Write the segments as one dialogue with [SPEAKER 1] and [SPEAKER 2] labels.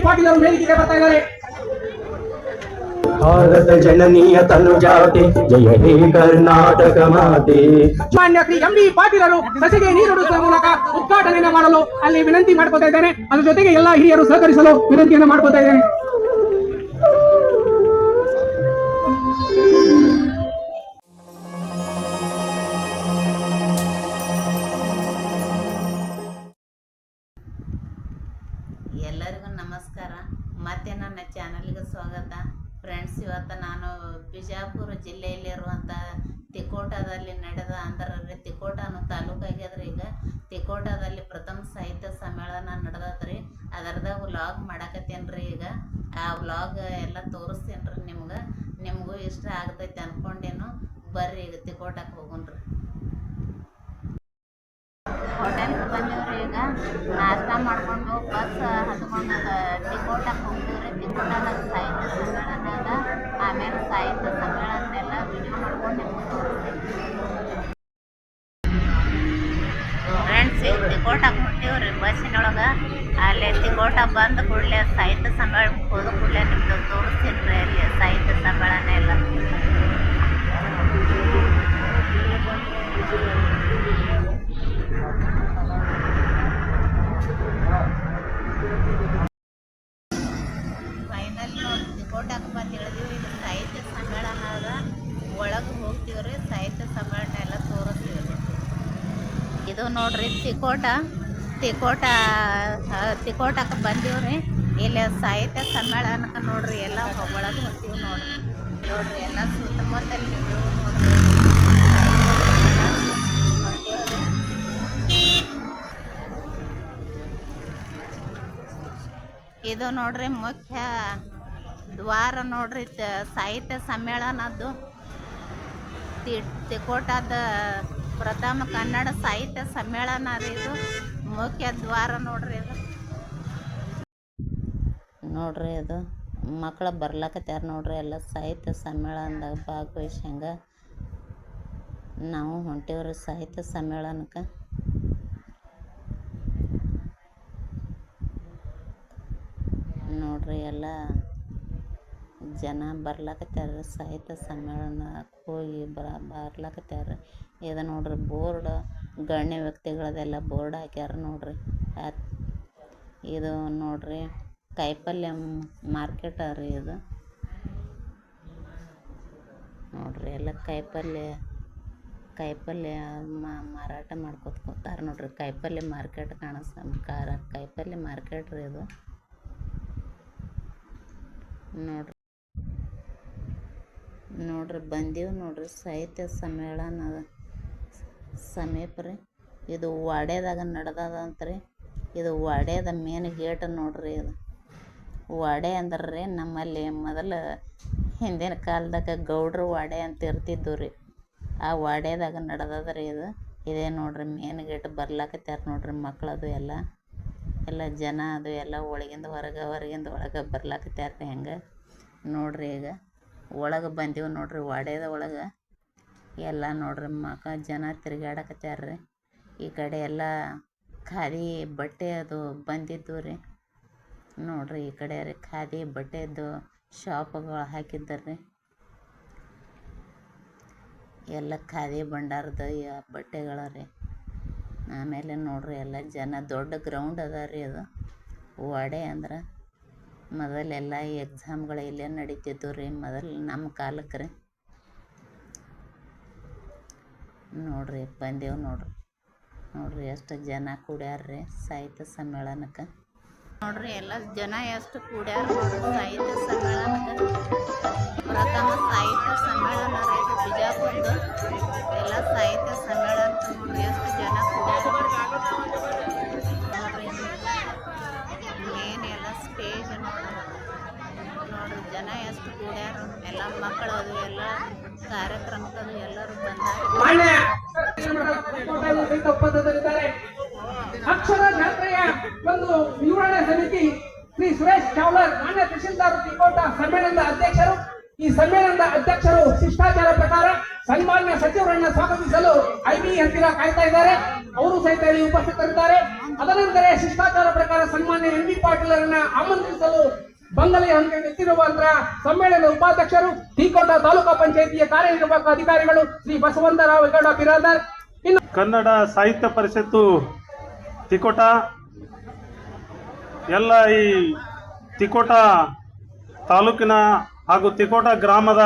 [SPEAKER 1] ಪಾಟೀಲ್ ಅವರು ವೇದಿಕೆಗೆ ಬರ್ತಾ ಇದ್ದಾರೆ.
[SPEAKER 2] ಭಾರತ ಜನನೀಯ ತನುಜಾತೆ ಜಯ ಹೇ ಕರ್ನಾಟಕ ಮಾತೆ.
[SPEAKER 1] ಮಾನ್ಯ ಶ್ರೀ ಎಂ ಬಿ ಪಾಟೀಲರು ಸಸಿಗೆ ನೀರುಡಿಸುವ ಮೂಲಕ ಉದ್ಘಾಟನೆಯನ್ನು ಮಾಡಲು ಅಲ್ಲಿ ವಿನಂತಿ ಮಾಡ್ಕೊತಾ ಇದ್ದೇನೆ. ಅದ್ರ ಜೊತೆಗೆ ಎಲ್ಲ ಹಿರಿಯರು ಸಹಕರಿಸಲು ವಿನಂತಿಯನ್ನು ಮಾಡ್ಕೊತಾ ಇದ್ದೇನೆ.
[SPEAKER 3] ಎಲ್ಲರಿಗೂ ನಮಸ್ಕಾರ. ಮತ್ತೆ ನನ್ನ ಚಾನಲ್ಗೆ ಸ್ವಾಗತ. ಫ್ರೆಂಡ್ಸ್, ಇವತ್ತು ನಾನು ಬಿಜಾಪುರ ಜಿಲ್ಲೆಯಲ್ಲಿರುವಂಥ ತಿಕೋಟದಲ್ಲಿ ನಡೆದ ತಿಕೋಟ ಅನ್ನೋ ತಾಲೂಕು ಆಗ್ಯದ್ರಿ. ಈಗ ತಿಕೋಟದಲ್ಲಿ ಪ್ರಥಮ ಸಾಹಿತ್ಯ ಸಮ್ಮೇಳನ ನಡೆದದ್ರಿ. ಅದರದಾಗ ವ್ಲಾಗ್ ಮಾಡಾಕತ್ತೇನ್ರಿ. ಈಗ ಆ ವ್ಲಾಗ್ ಎಲ್ಲ ತೋರಿಸ್ತೇನ್ರಿ ನಿಮಗೂ ಇಷ್ಟ ಆಗ್ತೈತೆ ಅನ್ಕೊಂಡೇನು. ಬರ್ರಿ ಈಗ ತಿಕೋಟಕ್ಕೆ ಹೋಗೋಣ್ರಿ. ಹೋಟೆಲ್ಗೆ ಬಂದೀವ್ರಿ. ಈಗ ನಾಷ್ಟ ಮಾಡ್ಕೊಂಡು ಬಸ್ ಹತ್ಕೊಂಡು ತಿಕೋಟಕ್ಕೆ ಹೋಗ್ತೀವ್ರಿ. ತಿಕೋಟದಾಗ ಸಾಹಿತ್ಯ ಸಮ್ಮೇಳನ ಅದ. ಆಮೇಲೆ ಸಾಹಿತ್ಯ ಸಮ್ಮೇಳನೆಲ್ಲ ವಿಡಿಯೋ ಮಾಡ್ಕೊಂಡು ನಿಮ್ಗೆ ತೋರಿಸ್ತೀನಿ ಫ್ರೆಂಡ್ಸ್. ಈಗ ತಿಕೋಟಕ್ಕೆ ಹೊಂಟೀವ್ರಿ ಬಸ್ಸಿನೊಳಗೆ. ಅಲ್ಲಿ ತಿಕೋಟ ಬಂದ ಕೂಡಲೇ ಸಾಹಿತ್ಯ ಸಮ್ಮೇಳನಕ್ಕೆ ಹೋದ ಕೂಡಲೇ ನಿಮ್ದು ತೋರಿಸ್ತೀನಿ ರೀ. ಅಲ್ಲಿ ಸಾಹಿತ್ಯ ಸಮ್ಮೇಳನ ಎಲ್ಲ ಫೈನಲ್ ನೋಡಿ ತಿಕೋಟಕ್ಕೆ ಬಂದು ಇಳಿದೀವಿ. ಇದು ಸಾಹಿತ್ಯ ಸಮ್ಮೇಳನ ಅದ. ಒಳಗೆ ಹೋಗ್ತೀವ್ರಿ. ಸಾಹಿತ್ಯ ಸಮ್ಮೇಳನ ಎಲ್ಲ ತೋರಿಸ್ತೀವಿ. ಇದು ನೋಡ್ರಿ ತಿಕೋಟಕ್ಕೆ ಬಂದೀವ್ರಿ. ಇಲ್ಲಿ ಸಾಹಿತ್ಯ ಸಮ್ಮೇಳನಕ್ಕೆ ನೋಡ್ರಿ ಎಲ್ಲ ಒಳಗೆ ಹೋಗ್ತೀವಿ. ನೋಡ್ರಿ ಎಲ್ಲ ಸುತ್ತಮುತ್ತಲು ನೀವು ನೋಡ್ರಿ. ಇದು ನೋಡ್ರಿ ಮುಖ್ಯ ದ್ವಾರ ನೋಡ್ರಿ. ಸಾಹಿತ್ಯ ಸಮ್ಮೇಳನದ್ದು ತಿಕೋಟದ ಪ್ರಥಮ ಕನ್ನಡ ಸಾಹಿತ್ಯ ಸಮ್ಮೇಳನ ರೀ. ಇದು ಮುಖ್ಯ ದ್ವಾರ ನೋಡ್ರಿ. ಇದು ಮಕ್ಕಳು ಬರ್ಲಾಕತ್ಯಾರ ನೋಡ್ರಿ. ಎಲ್ಲ ಸಾಹಿತ್ಯ ಸಮ್ಮೇಳನದಾಗ ಭಾಗವಹಿಸಂಗ ನಾವು ಹೊಂಟೇವ್ರಿ ಸಾಹಿತ್ಯ ಸಮ್ಮೇಳನಕ್ಕೆ. ನೋಡ್ರಿ ಎಲ್ಲ ಜನ ಬರ್ಲಾಕತ್ಯಾರ. ಸಾಹಿತ್ಯ ಸಮ್ಮೇಳನಕ್ಕೆ ಹೋಗಿ ಬರ್ಲಾಕತ್ಯಾರ. ಇದು ನೋಡ್ರಿ ಬೋರ್ಡ್, ಗಣ್ಯ ವ್ಯಕ್ತಿಗಳದೆಲ್ಲ ಬೋರ್ಡ್ ಹಾಕ್ಯಾರ ನೋಡ್ರಿ. ಇದು ನೋಡ್ರಿ ಕಾಯಿಪಲ್ಯ ಮಾರ್ಕೆಟ್ ರೀ. ಇದು ನೋಡ್ರಿ ಎಲ್ಲ ಕಾಯಿಪಲ್ಯ ಮಾರಾಟ ಮಾಡ್ಕೊತ ಕೂತಾರ ನೋಡ್ರಿ. ಕಾಯಿಪಲ್ಯ ಮಾರ್ಕೆಟ್ ಕಾಯಿಪಲ್ಯ ಮಾರ್ಕೆಟ್ ರೀ ಇದು. ನೋಡ್ರಿ ಬಂದೀವಿ ನೋಡ್ರಿ ಸಾಹಿತ್ಯ ಸಮ್ಮೇಳನ ಸಮೀಪ ರೀ. ಇದು ವಾಡ್ಯದಾಗ ನಡೆದದಂತ್ರಿ. ಇದು ವಾಡ್ಯದ ಮೇನ್ ಗೇಟ್ ನೋಡ್ರಿ. ಇದು ವಾಡೆ ಅಂದ್ರೆ ರೀ ನಮ್ಮಲ್ಲಿ ಮೊದಲು ಹಿಂದಿನ ಕಾಲದಾಗ ಗೌಡ್ರು ವಾಡೆ ಅಂತ ಇರ್ತಿದ್ದು ರೀ. ಆ ವಾಡ್ಯದಾಗ ನಡೆದದ್ರಿ ಇದು. ಇದೇ ನೋಡ್ರಿ ಮೇನ್ ಗೇಟ್. ಬರ್ಲಾಕತ್ಯಾರ ನೋಡ್ರಿ ಮಕ್ಕಳದು ಎಲ್ಲ ಜನ ಅದು ಎಲ್ಲ ಒಳಗಿಂದ ಒಳಗೆ ಬರ್ಲಾಕತ್ಯಾರ ರೀ. ಹೆಂಗೆ ನೋಡ್ರಿ ಈಗ ಒಳಗೆ ಬಂದೀವಿ ನೋಡ್ರಿ. ವಾಡ್ಯದ ಒಳಗೆ ಎಲ್ಲ ನೋಡ್ರಿ ಜನ ತಿರುಗಾಡಕತ್ಯಾರ ರೀ. ಈ ಕಡೆ ಎಲ್ಲ ಖಾದಿ ಬಟ್ಟೆ ಅದು ಬಂದಿದ್ದು ರೀ. ನೋಡ್ರಿ ಈ ಕಡೆ ರೀ ಖಾದಿ ಬಟ್ಟೆದು ಶಾಪ್ಗಳು ಹಾಕಿದ್ದಾರೆ ರೀ. ಎಲ್ಲ ಖಾದಿ ಭಂಡಾರದ ಬಟ್ಟೆಗಳ ರೀ. ಆಮೇಲೆ ನೋಡ್ರಿ ಎಲ್ಲ ಜನ ದೊಡ್ಡ ಗ್ರೌಂಡ್ ಅದ ರೀ. ಅದು ವಾಡೆ ಅಂದ್ರೆ ಮೊದಲೆಲ್ಲ ಎಕ್ಸಾಮ್ಗಳು ಇಲ್ಲೇ ನಡೀತಿದ್ದು ರೀ. ಮೊದಲು ನಮ್ಮ ಕಾಲಕ್ಕೆ ರೀ. ನೋಡ್ರಿ ಬಂದೇವು ನೋಡ್ರಿ ಎಷ್ಟು ಜನ ಕೂಡ್ಯಾರ್ರಿ ಸಾಹಿತ್ಯ ಸಮ್ಮೇಳನಕ್ಕೆ. ನೋಡ್ರಿ ಎಲ್ಲ ಜನ ಎಷ್ಟು ಕೂಡ್ಯಾರ ನೋಡ್ರಿ ಸಾಹಿತ್ಯ ಸಮ್ಮೇಳನಕ್ಕೆ. ಪ್ರಥಮ ಸಾಹಿತ್ಯ ಸಮ್ಮೇಳನ ರೀ ಇದು ಬಿಜಾಪುರದ್ದು. ಎಲ್ಲ ಸಾಹಿತ್ಯ ಸಮ್ಮೇಳನಕ್ಕೆ ನೋಡ್ರಿ ಎಷ್ಟು ಜನ ಕೂಡ್ಯಾರ ನೋಡ್ರಿ. ಮೇನ್ ಎಲ್ಲ ಸ್ಟೇಜ್ ನೋಡ್ರಿ ಜನ ಎಷ್ಟು ಕೂಡ್ಯಾರ. ಎಲ್ಲ ಮಕ್ಕಳು ಅದು ಎಲ್ಲ ಕಾರ್ಯಕ್ರಮಕ್ಕದು ಎಲ್ಲರೂ ಬಂದಾರ.
[SPEAKER 1] ಅಕ್ಷರ ಜಾತ್ರೆಯ ಒಂದು ವಿವರಣೆ ಸಮಿತಿ ಶ್ರೀ ಸುರೇಶ್ ಚಾವ್ಲರ್, ಮಾನ್ಯ ತಹಶೀಲ್ದಾರ್ ತಿಕೋಟ ಸಮ್ಮೇಳನದ ಅಧ್ಯಕ್ಷರು. ಈ ಸಮ್ಮೇಳನದ ಅಧ್ಯಕ್ಷರು ಶಿಷ್ಟಾಚಾರ ಪ್ರಕಾರ ಸನ್ಮಾನ್ಯ ಸಚಿವರನ್ನ ಸ್ವಾಗತಿಸಲು ಐಬಿ ಹತ್ತಿರ ಕಾಯ್ತಾ ಇದ್ದಾರೆ. ಅವರು ಸಹಿತ ಇಲ್ಲಿ ಉಪಸ್ಥಿತರಿದ್ದಾರೆ. ಅದನಂತರ ಶಿಷ್ಟಾಚಾರ ಪ್ರಕಾರ ಸನ್ಮಾನ್ಯ ಎಂ ಬಿ ಪಾಟೀಲರನ್ನ ಆಮಂತ್ರಿಸಲು ಬಂಗಲೆಯ ಹಂತ ಎತ್ತಿರುವಂತಹ ಸಮ್ಮೇಳನದ ಉಪಾಧ್ಯಕ್ಷರು ತಿಕೋಟ ತಾಲೂಕಾ ಪಂಚಾಯಿತಿಯ ಕಾರ್ಯನಿರ್ವಾಹಕ ಅಧಿಕಾರಿಗಳು ಶ್ರೀ ಬಸವಂತರಾವ್ ಗೌಡ ಬಿರಾದರ್. ಇನ್ನು
[SPEAKER 4] ಕನ್ನಡ ಸಾಹಿತ್ಯ ಪರಿಷತ್ತು ತಿಕೋಟ ಎಲ್ಲ ಈ ತಿಕೋಟ ತಾಲೂಕಿನ ಹಾಗೂ ತಿಕೋಟ ಗ್ರಾಮದ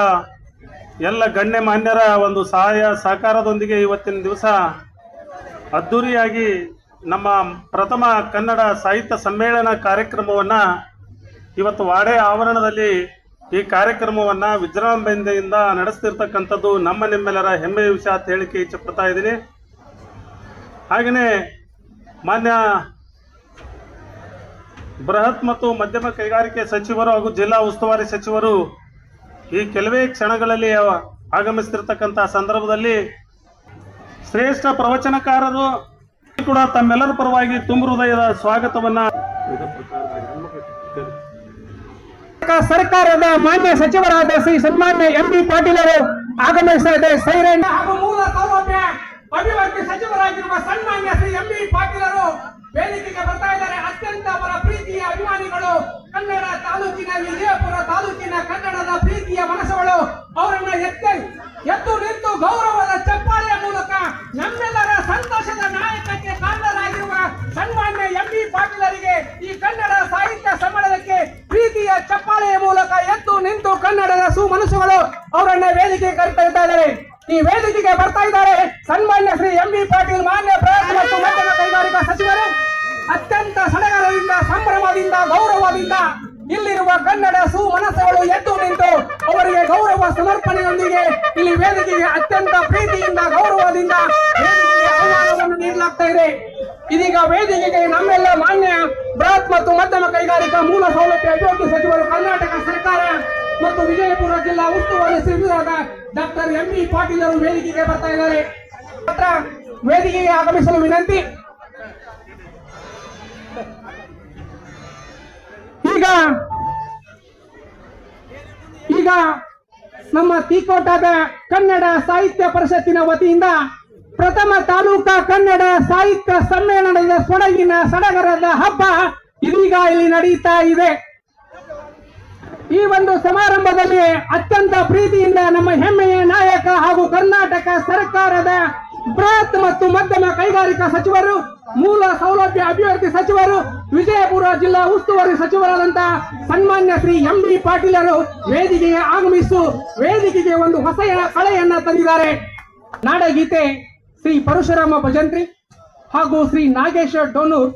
[SPEAKER 4] ಎಲ್ಲ ಗಣ್ಯಮಾನ್ಯರ ಒಂದು ಸಹಾಯ ಸಹಕಾರದೊಂದಿಗೆ ಇವತ್ತಿನ ದಿವಸ ಅದ್ಧೂರಿಯಾಗಿ ನಮ್ಮ ಪ್ರಥಮ ಕನ್ನಡ ಸಾಹಿತ್ಯ ಸಮ್ಮೇಳನ ಕಾರ್ಯಕ್ರಮವನ್ನು ಇವತ್ತು ವಾಡೆ ಆವರಣದಲ್ಲಿ ಈ ಕಾರ್ಯಕ್ರಮವನ್ನು ವಿಜೃಂಭಣೆಯಿಂದ ನಡೆಸ್ತಿರ್ತಕ್ಕಂಥದ್ದು ನಮ್ಮ ನಿಮ್ಮೆಲ್ಲರ ಹೆಮ್ಮೆಯ ವಿಷಯ ಅಂತ ಹೇಳಿಕೆ ಇಚ್ಛಪಡ್ತಾ ಇದ್ದೀನಿ. ಹಾಗೆಯೇ ಮಾನ್ಯ ಬೃಹತ್ ಮತ್ತು ಮಧ್ಯಮ ಕೈಗಾರಿಕೆ ಸಚಿವರು ಹಾಗೂ ಜಿಲ್ಲಾ ಉಸ್ತುವಾರಿ ಸಚಿವರು ಈ ಕೆಲವೇ ಕ್ಷಣಗಳಲ್ಲಿ ಆಗಮಿಸ್ತಿರ್ತಕ್ಕಂಥ ಸಂದರ್ಭದಲ್ಲಿ ಶ್ರೇಷ್ಠ ಪ್ರವಚನಕಾರರು ಕೂಡ ತಮ್ಮೆಲ್ಲರ ಪರವಾಗಿ ತುಂಬ ಹೃದಯದ ಸ್ವಾಗತವನ್ನ
[SPEAKER 1] ಸರ್ಕಾರದ ಮಾನ್ಯ ಸಚಿವರಾದ ಶ್ರೀ ಸನ್ಮಾನ್ಯ ಎಂ ಬಿ ಪಾಟೀಲರು ಆಗಮಿಸ್ತಾ ಇದ್ದಾರೆ. ಸೈರನ್ ಹಾಗೂ ಮೂಲ ಸೌಲಭ್ಯ ಅಭಿವೃದ್ಧಿ ಸಚಿವರಾಗಿರುವ ಸನ್ಮಾನ್ಯ ಶ್ರೀ ಎಂ ಬಿ ಪಾಟೀಲರು ವೇದಿಕೆಗೆ ಬರ್ತಾ ಇದ್ದಾರೆ. ಅತ್ಯಂತ ಅವರ ಪ್ರೀತಿಯ ಅಭಿಮಾನಿಗಳು, ಕನ್ನಡ ತಾಲೂಕಿನ ವಿಜಯಪುರ ತಾಲೂಕಿನ ಕನ್ನಡದ ಪ್ರೀತಿಯ ಮನಸ್ಸುಗಳು ಅವರನ್ನ ಎದ್ದು ನಿಂತು ಗೌರವದ ಚಪ್ಪಾಳೆಯ ಮೂಲಕ ನಮ್ಮೆಲ್ಲರ ಸಂತೋಷದ ನಾಯಕಕ್ಕೆ ಕಾರಣರಾಗಿರುವ ಸನ್ಮಾನ್ಯ ಎಂ ಬಿ ಪಾಟೀಲರಿಗೆ ಈ ಕನ್ನಡ ಸಾಹಿತ್ಯ ಸಮ್ಮೇಳನಕ್ಕೆ ಪ್ರೀತಿಯ ಚಪ್ಪಾಳೆಯ ಮೂಲಕ ಎದ್ದು ನಿಂತು ಕನ್ನಡದ ಸುಮನಸ್ಸುಗಳು ಅವರನ್ನ ವೇದಿಕೆಗೆ ಕರೆತಾ ಇದ್ದಾರೆ. ಈ ವೇದಿಕೆಗೆ ಬರ್ತಾ ಇದ್ದಾರೆ ಸನ್ಮಾನ್ಯ ಶ್ರೀ ಎಂ ಬಿ ಪಾಟೀಲ್, ಮಾನ್ಯ ಬೃಹತ್ ಮತ್ತು ಮಧ್ಯಮ ಕೈಗಾರಿಕಾ ಸಚಿವರು. ಅತ್ಯಂತ ಸಡಗರದಿಂದ, ಸಂಭ್ರಮದಿಂದ, ಗೌರವದಿಂದ ಇಲ್ಲಿರುವ ಕನ್ನಡ ಸುಮನಸ್ಸುಗಳು ಎದ್ದು ನಿಂತು ಅವರಿಗೆ ಗೌರವ ಸಮರ್ಪಣೆಯೊಂದಿಗೆ ಇಲ್ಲಿ ವೇದಿಕೆಗೆ ಅತ್ಯಂತ ಪ್ರೀತಿಯಿಂದ, ಗೌರವದಿಂದ ವೇದಿಕೆಗೆ ಆಹ್ವಾನವನ್ನು ನೀಡಲಾಗ್ತಾ ಇದೆ. ಇದೀಗ ವೇದಿಕೆಗೆ ನಮ್ಮೆಲ್ಲ ಮಾನ್ಯ ಬೃಹತ್ ಮತ್ತು ಮಧ್ಯಮ ಕೈಗಾರಿಕಾ ಮೂಲ ಸೌಲಭ್ಯ ಅಭಿವೃದ್ಧಿ ಸಚಿವರು, ಕರ್ನಾಟಕ ಸರ್ಕಾರ ಮತ್ತು ವಿಜಯಪುರ ಜಿಲ್ಲಾ ಉಸ್ತುವಾರಿ ಸಚಿವರಾದ ಡಾಕ್ಟರ್ ಎಂ ಬಿ ಪಾಟೀಲರು ವೇದಿಕೆಗೆ ಬರ್ತಾ ಇದ್ದಾರೆ. ವೇದಿಕೆಗೆ ಆಗಮಿಸಲು ವಿನಂತಿ. ಈಗ ನಮ್ಮ ತಿಕೋಟದ ಕನ್ನಡ ಸಾಹಿತ್ಯ ಪರಿಷತ್ತಿನ ವತಿಯಿಂದ ಪ್ರಥಮ ತಾಲೂಕಾ ಕನ್ನಡ ಸಾಹಿತ್ಯ ಸಮ್ಮೇಳನದ ಕೊಡಗಿನ ಸಡಗರದ ಹಬ್ಬ ಇದೀಗ ಇಲ್ಲಿ ನಡೀತಾ ಇದೆ. ಈ ಒಂದು ಸಮಾರಂಭದಲ್ಲಿ ಅತ್ಯಂತ ಪ್ರೀತಿಯಿಂದ ನಮ್ಮ ಹೆಮ್ಮೆಯ ನಾಯಕ ಹಾಗೂ ಕರ್ನಾಟಕ ಸರ್ಕಾರದ ಬೃಹತ್ ಮತ್ತು ಮಧ್ಯಮ ಕೈಗಾರಿಕಾ ಸಚಿವರು, ಮೂಲ ಸೌಲಭ್ಯ ಅಭಿವೃದ್ಧಿ ಸಚಿವರು, ವಿಜಯಪುರ ಜಿಲ್ಲಾ ಉಸ್ತುವಾರಿ ಸಚಿವರಾದಂತಹ ಸನ್ಮಾನ್ಯ ಶ್ರೀ ಎಂ ಬಿ ಪಾಟೀಲರು ವೇದಿಕೆಗೆ ಆಗಮಿಸಿ ವೇದಿಕೆಗೆ ಒಂದು ಹೊಸ ಕಳೆಯನ್ನ ತಂದಿದ್ದಾರೆ. ನಾಡಗೀತೆ ಶ್ರೀ ಪರಶುರಾಮ ಭಜಂತ್ರಿ ಹಾಗೂ ಶ್ರೀ ನಾಗೇಶ್ವರ ಡೋನೂರ್,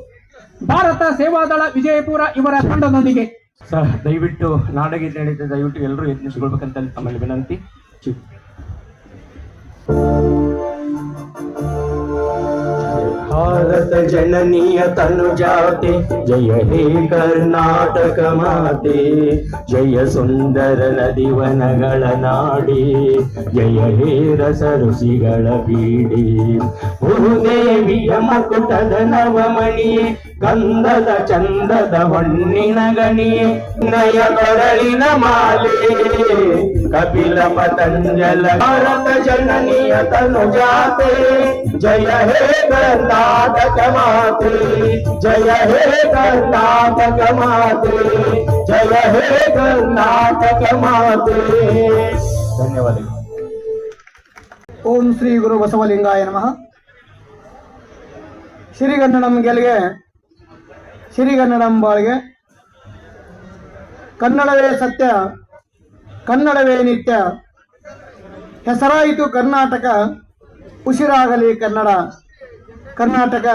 [SPEAKER 1] ಭಾರತ ಸೇವಾದಳ ವಿಜಯಪುರ ಇವರ ತಂಡದೊಂದಿಗೆ.
[SPEAKER 2] ಸರ್ ದಯವಿಟ್ಟು ನಾಡಗೀತೆ ನಡೀತದೆ, ದಯವಿಟ್ಟು ಎಲ್ಲರೂ ಯತ್ನಿಸಿಕೊಳ್ಬೇಕಂತ ತಮ್ಮಲ್ಲಿ ವಿನಂತಿ. ಭಾರತ ಜನನೀಯ ತನುಜಾತೆ ಜಯ ಹೇ ಕರ್ನಾಟಕ ಮಾತೆ, ಜಯ ಸುಂದರ ನದಿವನಗಳ ನಾಡಿ, ಜಯ ಹೇ ರಸ ಋಷಿಗಳ ಬೀಡಿ, ಭೂದೇವಿಯ ಮಕುಟದ ನವಮಣಿಯೇ, ಗಂಧದ ಚಂದದ ಹೊನ್ನಿನ ಗಣಿಯೇ, ನಯ ಕೊರಳಿನ ಮಾಲೆ, ಕಪಿಲ ಪತಂಜಲ ಭಾರತ ಜನನೀಯ ತನುಜಾತೆ ಜಯ ಹೇ ಕರ್ನಾಟಕ ಮಾತೆ, ಜಯ ಹೇ ಕರ್ನಾಟಕ ಮಾತೆ, ಜಯ ಹೇ ಕರ್ನಾಟಕ ಮಾತೆ. ಧನ್ಯವಾದಗಳು.
[SPEAKER 5] ಓಂ ಶ್ರೀ ಗುರು ಬಸವಲಿಂಗಾಯ ನಮಃ. ಸಿರಿಗನ್ನಡಂ ಗೆಲ್ಗೆ, ಸಿರಿಗನ್ನಡಂ ಬಾಳ್ಗೆ. ಕನ್ನಡವೇ ಸತ್ಯ, ಕನ್ನಡವೇ ನಿತ್ಯ, ಹೆಸರಾಯಿತು ಕರ್ನಾಟಕ, ಉಸಿರಾಗಲಿ ಕನ್ನಡ. ಕರ್ನಾಟಕ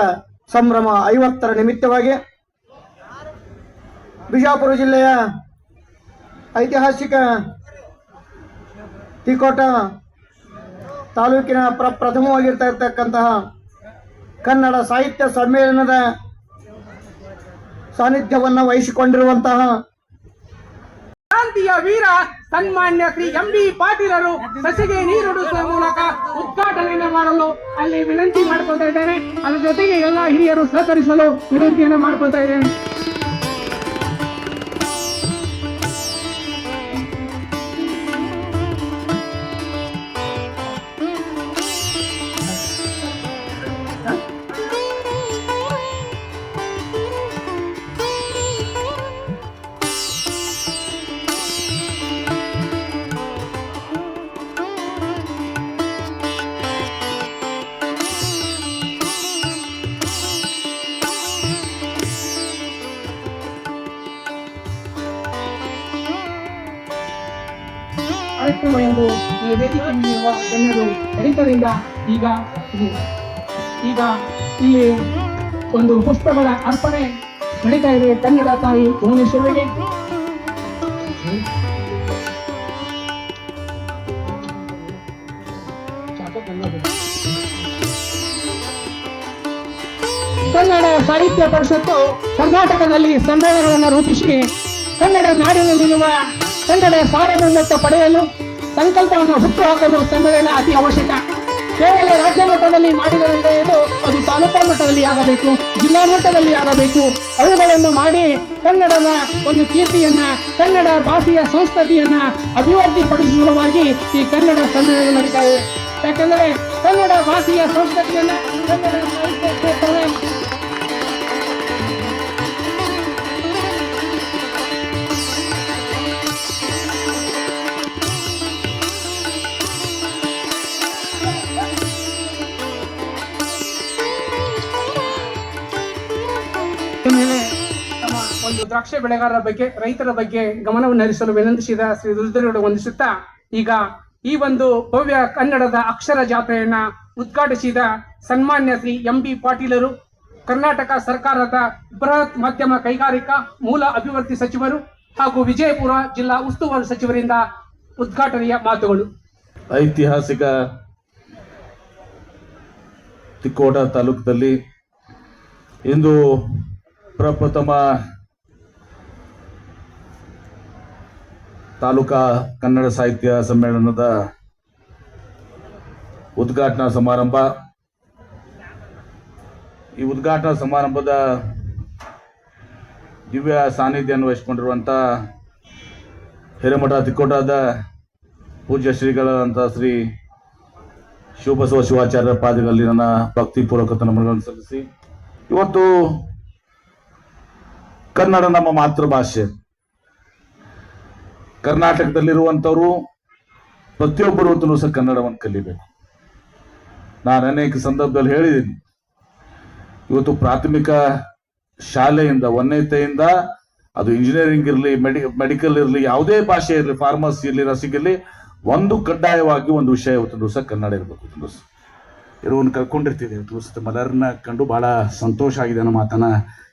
[SPEAKER 5] ಸಂಭ್ರಮ 50ರ ನಿಮಿತ್ತವಾಗಿ ಬಿಜಾಪುರ ಜಿಲ್ಲೆಯ ಐತಿಹಾಸಿಕ ತಿಕೋಟ ತಾಲೂಕಿನ ಪ್ರಥಮವಾಗಿರ್ತಕ್ಕಂತಹ ಕನ್ನಡ ಸಾಹಿತ್ಯ ಸಮ್ಮೇಳನದ ಸಾನ್ನಿಧ್ಯವನ್ನು ವಹಿಸಿಕೊಂಡಿರುವಂತಹ
[SPEAKER 1] ಕ್ರಾಂತಿಯ ವೀರ ಸನ್ಮಾನ್ಯ ಶ್ರೀ ಎಂ ಬಿ ಪಾಟೀಲರು ಸಸಿಗೆ ನೀರುಡಿಸುವ ಮೂಲಕ ಉದ್ಘಾಟನೆಯನ್ನು ಮಾಡಲು ಅಲ್ಲಿ ವಿನಂತಿ ಮಾಡಿಕೊಳ್ತಾ ಇದ್ದೇನೆ. ಅದರ ಜೊತೆಗೆ ಎಲ್ಲ ಹಿರಿಯರು ಸಹಕರಿಸಲು ವಿನಂತಿಯನ್ನು ಮಾಡಿಕೊಳ್ತಾ ಇದ್ದೇನೆ. ಕಾರ್ಯಕ್ರಮ ಎಂದು ಈ ವೇದಿಕೆಯಲ್ಲಿರುವ ಗಣ್ಯರು ರೈತರಿಂದ ಈಗ ಇಲ್ಲಿ ಒಂದು ಪುಷ್ಪಗಳ ಅರ್ಪಣೆ ನಡೀತಾ ಇದೆ ಕನ್ನಡ ತಾಯಿ ಭುವನೇಶ್ವರಿಗೆ. ಕನ್ನಡ ಸಾಹಿತ್ಯ ಪರಿಷತ್ತು ಕರ್ನಾಟಕದಲ್ಲಿ ಸಮ್ಮೇಳನಗಳನ್ನು ರೂಪಿಸಿ ಕನ್ನಡ ನಾಡಿನಲ್ಲಿರುವ ಕನ್ನಡ ಸಾರ್ವಭೌಮತ್ವ ಪಡೆಯಲು ಸಂಕಲ್ಪವನ್ನು ಹುಟ್ಟುಹಾಕಲು ಸಮ್ಮೇಳನ ಅತಿ ಅವಶ್ಯಕ. ಕೇವಲ ರಾಜ್ಯ ಮಟ್ಟದಲ್ಲಿ ಮಾಡಿದರೆ ಅದು ತಾಲೂಕಾ ಮಟ್ಟದಲ್ಲಿ ಆಗಬೇಕು, ಜಿಲ್ಲಾ ಮಟ್ಟದಲ್ಲಿ ಆಗಬೇಕು. ಅವುಗಳನ್ನು ಮಾಡಿ ಕನ್ನಡದ ಒಂದು ಕೀರ್ತಿಯನ್ನ, ಕನ್ನಡ ಭಾಷೆಯ ಸಂಸ್ಕೃತಿಯನ್ನ ಅಭಿವೃದ್ಧಿಪಡಿಸುವ ಸಲುವಾಗಿ ಈ ಕನ್ನಡ ಸಮ್ಮೇಳನ ನಡೀತಾ ಇದೆ. ಯಾಕಂದರೆ ಕನ್ನಡ ಭಾಷೆಯ ಸಂಸ್ಕೃತಿಯನ್ನ, ಕನ್ನಡ ಸಾಹಿತ್ಯ ಕ್ಷೇತ್ರವೇ ಮೇಲೆ ತಮ್ಮ ಒಂದು ದ್ರಾಕ್ಷಿ ಬೆಳೆಗಾರರ ಬಗ್ಗೆ, ರೈತರ ಬಗ್ಗೆ ಗಮನವನ್ನು ಹರಿಸಲು ವಿನಂತಿಸಿದ ಶ್ರೀ ರುದ್ರಗೌಡ ವಂದಿಸುತ್ತಾ, ಈಗ ಈ ಒಂದು ಭವ್ಯ ಕನ್ನಡದ ಅಕ್ಷರ ಜಾತ್ರೆಯನ್ನ ಉದ್ಘಾಟಿಸಿದ ಸನ್ಮಾನ್ಯ ಶ್ರೀ MB ಪಾಟೀಲರು, ಕರ್ನಾಟಕ ಸರ್ಕಾರದ ಬೃಹತ್ ಮಧ್ಯಮ ಕೈಗಾರಿಕಾ ಮೂಲ ಅಭಿವೃದ್ಧಿ ಸಚಿವರು ಹಾಗೂ ವಿಜಯಪುರ ಜಿಲ್ಲಾ ಉಸ್ತುವಾರಿ ಸಚಿವರಿಂದ ಉದ್ಘಾಟನೆಯ ಮಾತುಗಳು.
[SPEAKER 6] ಐತಿಹಾಸಿಕ ತಿಕೋಟ ತಾಲೂಕದಲ್ಲಿ ಇಂದು ಪ್ರಪ್ರಥಮ ತಾಲೂಕಾ ಕನ್ನಡ ಸಾಹಿತ್ಯ ಸಮ್ಮೇಳನದ ಉದ್ಘಾಟನಾ ಸಮಾರಂಭ. ಈ ಉದ್ಘಾಟನಾ ಸಮಾರಂಭದ ದಿವ್ಯ ಸಾನ್ನಿಧ್ಯವನ್ನು ವಹಿಸಿಕೊಂಡಿರುವಂಥ ಹಿರೇಮಠ ತಿಕೋಟದ ಪೂಜ್ಯ ಶ್ರೀಗಳಾದಂಥ ಶ್ರೀ ಶಿವಬಸವ ಶಿವಾಚಾರ್ಯರ ಪಾದಗಳಲ್ಲಿ ನನ್ನ ಭಕ್ತಿಪೂರ್ವಕ ನಮನಗಳನ್ನು ಸಲ್ಲಿಸಿ, ಇವತ್ತು ಕನ್ನಡ ನಮ್ಮ ಮಾತೃಭಾಷೆ. ಕರ್ನಾಟಕದಲ್ಲಿರುವಂಥವರು ಪ್ರತಿಯೊಬ್ಬರು ಸಹ ಕನ್ನಡವನ್ನು ಕಲಿಬೇಕು. ನಾನು ಅನೇಕ ಸಂದರ್ಭದಲ್ಲಿ ಹೇಳಿದ್ದೀನಿ, ಇವತ್ತು ಪ್ರಾಥಮಿಕ ಶಾಲೆಯಿಂದ 1ನೇತೆಯಿಂದ ಅದು ಇಂಜಿನಿಯರಿಂಗ್ ಇರಲಿ, ಮೆಡಿಕಲ್ ಇರಲಿ, ಯಾವುದೇ ಭಾಷೆ ಇರಲಿ, ಫಾರ್ಮಸಿ ಇರಲಿ, ನರ್ಸಿಂಗ್ ಒಂದು ಕಡ್ಡಾಯವಾಗಿ ಒಂದು ವಿಷಯ ಇವತ್ತು ಸಹ ಕನ್ನಡ ಇರಬೇಕು. ಇರುವನ್ನು ಕರ್ಕೊಂಡಿರ್ತೀವಿ. ಇವತ್ತು ಮಲರನ್ನ ಕಂಡು ಬಹಳ ಸಂತೋಷ ಆಗಿದೆ ಅನ್ನೋ ಮಾತನ್ನ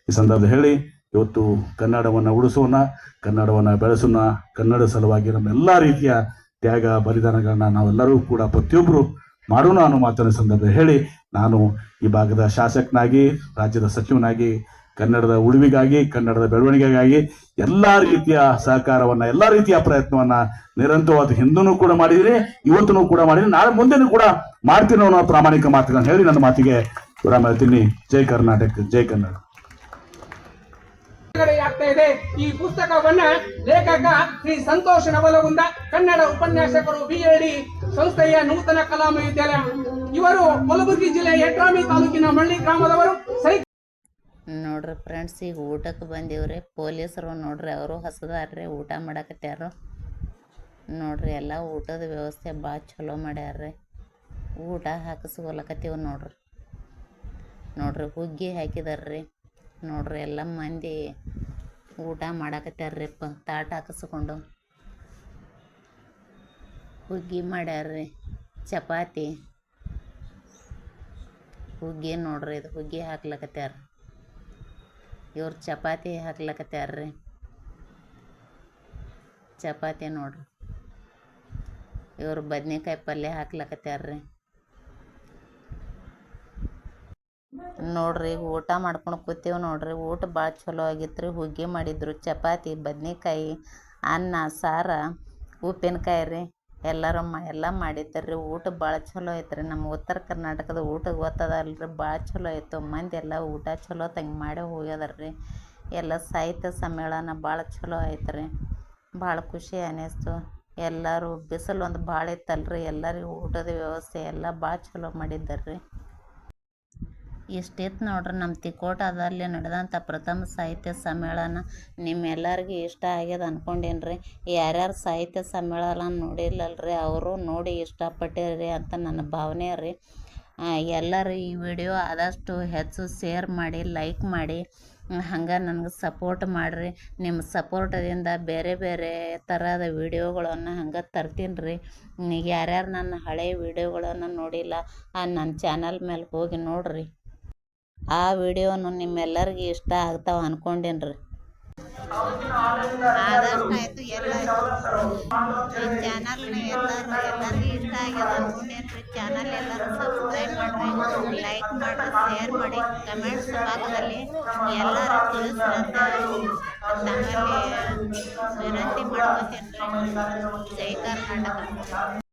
[SPEAKER 6] ಈ ಸಂದರ್ಭದಲ್ಲಿ ಹೇಳಿ, ಇವತ್ತು ಕನ್ನಡವನ್ನು ಉಳಿಸೋಣ, ಕನ್ನಡವನ್ನು ಬೆಳೆಸೋಣ. ಕನ್ನಡ ಸಲುವಾಗಿ ನಮ್ಮೆಲ್ಲ ರೀತಿಯ ತ್ಯಾಗ ಬಲಿದಾನಗಳನ್ನ ನಾವೆಲ್ಲರೂ ಕೂಡ ಪ್ರತಿಯೊಬ್ಬರು ಮಾಡೋಣ ಅನ್ನೋ ಮಾತನ್ನ ಸಂದರ್ಭದಲ್ಲಿ ಹೇಳಿ, ನಾನು ಈ ಭಾಗದ ಶಾಸಕನಾಗಿ, ರಾಜ್ಯದ ಸಚಿವನಾಗಿ, ಕನ್ನಡದ ಉಳಿವಿಗಾಗಿ, ಕನ್ನಡದ ಬೆಳವಣಿಗೆಗಾಗಿ ಎಲ್ಲ ರೀತಿಯ ಸಹಕಾರವನ್ನ, ಎಲ್ಲ ರೀತಿಯ ಪ್ರಯತ್ನವನ್ನ ನಿರಂತರವಾದ ಹಿಂದೂ ಕೂಡ ಮಾಡಿದ್ದೀನಿ, ಇವತ್ತೂ ಕೂಡ ಮಾಡಿದ್ದೀನಿ, ನಾಳೆ ಮುಂದೆನೂ ಕೂಡ ಮಾಡ್ತೀನಿ ಅನ್ನೋ ಪ್ರಾಮಾಣಿಕ ಮಾತುಗಳನ್ನು ಹೇಳಿ ನನ್ನ ಮಾತಿಗೆ ವಿರಾಮ ಹೇಳ್ತೀನಿ. ಜೈ ಕರ್ನಾಟಕ, ಜೈ ಕನ್ನಡ.
[SPEAKER 1] ಆಗ್ತಾ ಇದೆ. ಈ ಪುಸ್ತಕವನ್ನ ಲೇಖಕ ಶ್ರೀ ಸಂತೋಷ್ ನವಲಗುಂದ, ಕನ್ನಡ ಉಪನ್ಯಾಸಕರು, BAD ಸಂಸ್ಥೆಯ ನೂತನ ಕಲಾ ಮಹಾವಿದ್ಯಾಲಯ. ಇವರು ಕಲಬುರಗಿ ಜಿಲ್ಲೆ ಯಡ್ರಾಮಿ ತಾಲೂಕಿನ ಮಳ್ಳಿ ಗ್ರಾಮದವರು.
[SPEAKER 3] ನೋಡ್ರಿ ಫ್ರೆಂಡ್ಸ್, ಈಗ ಊಟಕ್ಕೆ ಬಂದೀವ್ರಿ. ಪೊಲೀಸರು ನೋಡ್ರಿ, ಅವರು ಹಸದಾರ್ರಿ, ಊಟ ಮಾಡಕತ್ಯಾರ ನೋಡ್ರಿ. ಎಲ್ಲ ಊಟದ ವ್ಯವಸ್ಥೆ ಭಾಳ ಚಲೋ ಮಾಡ್ಯಾರ್ರಿ. ಊಟ ಹಾಕಿಸ್ಕೊಲಕತ್ತೀವಿ ನೋಡ್ರಿ. ಹುಗ್ಗಿ ಹಾಕಿದಾರ್ರಿ ನೋಡ್ರಿ. ಎಲ್ಲ ಮಂದಿ ಊಟ ಮಾಡಕತ್ಯಾರ್ರಿ. ತಾಟ ಹಾಕಿಸ್ಕೊಂಡು ಹುಗ್ಗಿ ಮಾಡ್ಯಾರ್ರಿ, ಚಪಾತಿ ಹುಗ್ಗಿ ನೋಡ್ರಿ. ಇದು ಹುಗ್ಗಿ ಹಾಕ್ಲಕತ್ಯಾರ. ಇವ್ರು ಚಪಾತಿ ಹಾಕ್ಲಕತ್ಯಾರ್ರಿ. ಚಪಾತಿ ನೋಡ್ರಿ. ಇವ್ರು ಬದ್ನೆಕಾಯಿ ಪಲ್ಯ ಹಾಕ್ಲಕತ್ಯಾರ್ರಿ ನೋಡ್ರಿ. ಈಗ ಊಟ ಮಾಡ್ಕೊಂಡು ಕೂತೀವಿ ನೋಡ್ರಿ. ಊಟ ಭಾಳ ಚಲೋ ಆಗಿತ್ತು ರೀ. ಹುಗ್ಗಿ ಮಾಡಿದ್ರು, ಚಪಾತಿ, ಬದ್ನೆಕಾಯಿ, ಅನ್ನ, ಸಾರ, ಉಪ್ಪಿನಕಾಯಿ ರೀ, ಎಲ್ಲ ಮಾಡಿದ್ದಾರ್ರಿ. ಊಟ ಭಾಳ ಚಲೋ ಐತ್ರಿ. ನಮ್ಮ ಉತ್ತರ ಕರ್ನಾಟಕದ ಊಟ ಗೊತ್ತದಲ್ರಿ, ಭಾಳ ಚಲೋ ಇತ್ತು. ಮಂದಿ ಎಲ್ಲ ಊಟ ಚಲೋ ತಂಗೆ ಮಾಡೇ ಹೋಗ್ಯದರ್ರಿ. ಎಲ್ಲ ಸಾಹಿತ್ಯ ಸಮ್ಮೇಳನ ಭಾಳ ಚಲೋ ಐತ್ರಿ. ಭಾಳ ಖುಷಿ ಅನ್ನಿಸ್ತು. ಎಲ್ಲರೂ ಬಿಸಿಲು ಒಂದು ಭಾಳ ಇತ್ತಲ್ರಿ, ಎಲ್ಲರಿಗೂ ಊಟದ ವ್ಯವಸ್ಥೆ ಎಲ್ಲ ಭಾಳ ಚಲೋ ಮಾಡಿದ್ದಾರ್ರಿ. ಇಷ್ಟಿತ್ತು ನೋಡ್ರಿ ನಮ್ಮ ತಿಕೋಟದಲ್ಲಿ ನಡೆದಂಥ ಪ್ರಥಮ ಸಾಹಿತ್ಯ ಸಮ್ಮೇಳನ. ನಿಮ್ಮೆಲ್ಲರಿಗೂ ಇಷ್ಟ ಆಗ್ಯದ ಅಂದ್ಕೊಂಡೇನ್ರಿ. ಯಾರ್ಯಾರು ಸಾಹಿತ್ಯ ಸಮ್ಮೇಳನ ನೋಡಿಲ್ಲಲ್ರಿ ಅವರು ನೋಡಿ ಇಷ್ಟಪಟ್ಟಿರಿ ಅಂತ ನನ್ನ ಭಾವನೆ ರೀ. ಎಲ್ಲರೂ ಈ ವಿಡಿಯೋ ಆದಷ್ಟು ಹೆಚ್ಚು ಶೇರ್ ಮಾಡಿ, ಲೈಕ್ ಮಾಡಿ, ಹಂಗೆ ನನಗೆ ಸಪೋರ್ಟ್ ಮಾಡಿರಿ. ನಿಮ್ಮ ಸಪೋರ್ಟದಿಂದ ಬೇರೆ ಬೇರೆ ಥರದ ವೀಡಿಯೋಗಳನ್ನು ಹಂಗೆ ತರ್ತೀನಿ ರೀ. ಯಾರ್ಯಾರು ನನ್ನ ಹಳೆಯ ವೀಡಿಯೋಗಳನ್ನು ನೋಡಿಲ್ಲ ನನ್ನ ಚಾನಲ್ ಮೇಲೆ ಹೋಗಿ ನೋಡಿರಿ. ಆ ವಿಡಿಯೋನು ನಿಮ್ಮೆಲ್ಲರಿಗೂ ಇಷ್ಟ ಆಗ್ತಾವೆ ಅಂದ್ಕೊಂಡೇನಿ ರೀ. ಆದಷ್ಟು ಆಯಿತು ಎಲ್ಲ ಈ ಚಾನಲ್ನ ಎಲ್ಲರಿಗೂ ಇಷ್ಟ ಆಗ್ಯದ ಅಂದ್ಕೊಂಡೇನಿ ರೀ. ಚಾನಲ್ ಎಲ್ಲರೂ ಸಬ್ಸ್ಕ್ರೈಬ್ ಮಾಡಿರಿ, ಲೈಕ್ ಮಾಡಿರಿ, ಶೇರ್ ಮಾಡಿ, ಕಮೆಂಟ್ಸ್ ಭಾಗದಲ್ಲಿ ಎಲ್ಲರೂ ತಿಳಿಸ್ರಿ ಅಂತ ತಮ್ಮಲ್ಲಿ ವಿನಂತಿ ಮಾಡ್ಕೊತೀನಿ ರೀ. ಜೈ ಕರ್ನಾಟಕ.